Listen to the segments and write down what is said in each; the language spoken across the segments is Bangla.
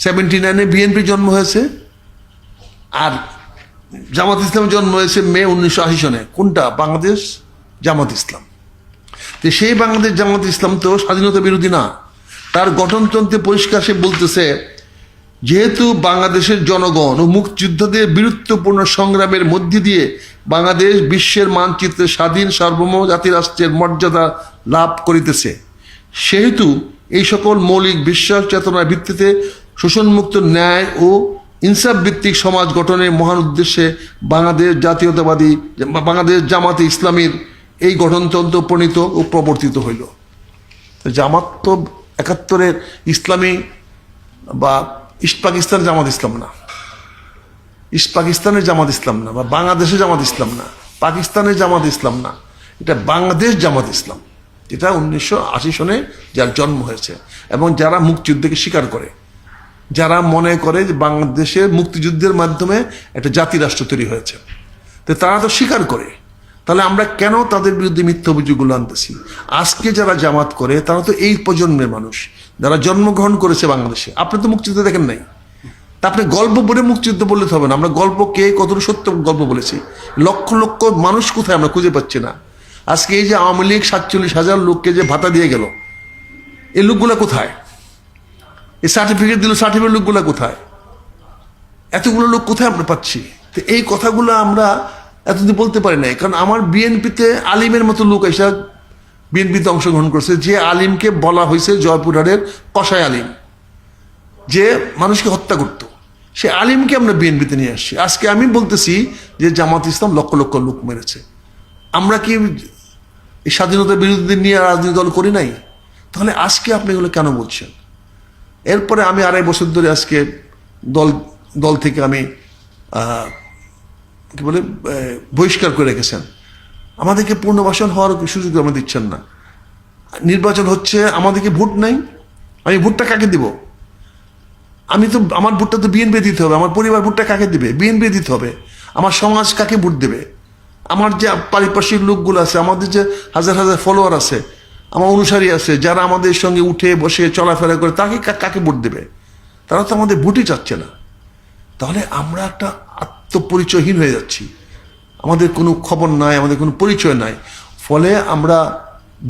79-এ বিএনপি জন্ম হয়েছে, আর জামাত ইসলাম জন্ম হয়েছে মে 1980 সনে। কোনটা? বাংলাদেশ জামাত ইসলাম। তো সেই বাংলাদেশ জামাত ইসলাম তো স্বাধীনতা বিরোধী না। তার গঠনতন্ত্রে পরিষ্কার সে বলতেছে, যেহেতু বাংলাদেশের জনগণ ও মুক্তিযোদ্ধাদের বীরত্বপূর্ণ সংগ্রামের মধ্যে দিয়ে বাংলাদেশ বিশ্বের মানচিত্রে স্বাধীন সার্বভৌম জাতিরাষ্ট্রের মর্যাদা লাভ করিতেছে, সেহেতু এই সকল মৌলিক বিশ্বাস চেতনার ভিত্তিতে শোষণমুক্ত ন্যায় ও ইনসাফ ভিত্তিক সমাজ গঠনের মহান উদ্দেশ্যে বাংলাদেশ জাতীয়তাবাদী বাংলাদেশ জামাতে ইসলামীর এই গঠনতন্ত্র প্রণীত ও প্রবর্তিত হইল। জামাত তো 71-এর ইসলামী বা ইস্ট পাকিস্তানের জামাত ইসলাম না, ইস্ট পাকিস্তানের জামাত ইসলাম না, বা বাংলাদেশের জামাত ইসলাম না, পাকিস্তানের জামাত ইসলাম না, এটা বাংলাদেশ জামাত ইসলাম, যেটা 1980 সনে যার জন্ম হয়েছে। এবং যারা মুক্তিযুদ্ধকে স্বীকার করে, যারা মনে করে যে বাংলাদেশের মুক্তিযুদ্ধের মাধ্যমে একটা জাতি রাষ্ট্র তৈরি হয়েছে, তো তারা তো স্বীকার করে। তাহলে আমরা কেন তাদের বিরুদ্ধে মিথ্যা অভিযোগগুলো আনতেছি? আজকে যারা জামাত করে তারা তো এই প্রজন্মের মানুষ, যারা জন্মগ্রহণ করেছে বাংলাদেশে। আপনি তো মুক্তিযুদ্ধ দেখেন নাই, তা আপনি গল্প বলে মুক্তিযুদ্ধ বললে তো হবে না। আমরা গল্প কে কতটুকু সত্য গল্প বলেছি, লক্ষ লক্ষ মানুষ কোথায় আমরা খুঁজে পাচ্ছি না। আজকে এই যে আওয়ামী লীগ 47,000 লোককে যে ভাতা দিয়ে গেল, এই লোকগুলা কোথায়? এই সার্টিফিকেট দিল, সার্টিফিকেট লোকগুলা কোথায়? এতগুলো লোক কোথায় আমরা পাচ্ছি? তো এই কথাগুলো আমরা এতদিন বলতে পারি নাই, কারণ আমার বিএনপিতে আলিমের মতো লোক এসে বিএনপিতে অংশগ্রহণ করছে, যে আলিমকে বলা হয়েছে জয়পুরহাটের কসাই আলিম, যে মানুষকে হত্যা করত, সে আলিমকে আমরা বিএনপিতে নিয়ে আসছি। আজকে আমি বলতেছি যে জামাত ইসলাম লক্ষ লক্ষ লোক মেরেছে। আমরা কি এই স্বাধীনতা বিরোধীদের নিয়ে রাজনৈতিক দল করি নাই? তাহলে আজকে আপনি এগুলো কেন বলছেন? এরপরে আমি 2.5 বছর ধরে আজকে দল থেকে আমি কি বলে বহিষ্কার করে রেখেছেন। আমাদেরকে পুনর্বাসন হওয়ার সুযোগ আমরা দিচ্ছেন না। নির্বাচন হচ্ছে, আমাদেরকে ভোট নাই, আমি ভোটটা কাকে দিব? আমি তো আমার ভোটটা তো বিএনপি দিতে হবে, আমার পরিবার ভোটটা কাকে দিবে? বিএনপি দিতে হবে। আমার সমাজ কাকে ভোট দেবে? আমার যে পারিপার্শ্বিক লোকগুলো আছে, আমাদের যে হাজার হাজার ফলোয়ার আছে, আমার অনুসারী আছে, যারা আমাদের সঙ্গে উঠে বসে চলাফেরা করে, তাকে কাকে ভোট দেবে? তারা তো আমাদের ভোটই চাচ্ছে না। তাহলে আমরা একটা আত্মপরিচয়হীন হয়ে যাচ্ছি, আমাদের কোনো খবর নাই, আমাদের কোনো পরিচয় নাই। ফলে আমরা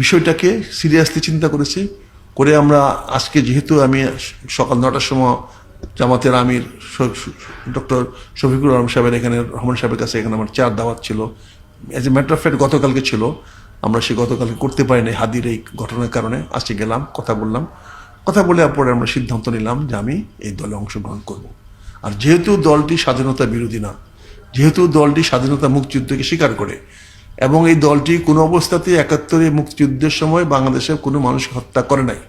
বিষয়টাকে সিরিয়াসলি চিন্তা করেছি, করে আমরা আজকে, যেহেতু আমি সকাল 9টার সময় জামাতের আমির ডক্টর শফিকুর রহমান সাহেবের এখানে, রহমান সাহেবের কাছে এখানে আমার চার দাওয়াত ছিল। As a matter of fact গতকালকে ছিল, আমরা সে গতকালকে করতে পারিনি হাদির এই ঘটনার কারণে। আজকে গেলাম, কথা বললাম, কথা বলে পরে আমরা সিদ্ধান্ত নিলাম যে আমি এই দলে অংশগ্রহণ করব। আর যেহেতু দলটি স্বাধীনতা বিরোধী না, যেহেতু দলটি স্বাধীনতা মুক্তিযুদ্ধকে স্বীকার করে, এবং এই দলটি কোনো অবস্থাতেই 71-এ মুক্তিযুদ্ধের সময় বাংলাদেশের কোনো মানুষকে হত্যা করে নাই,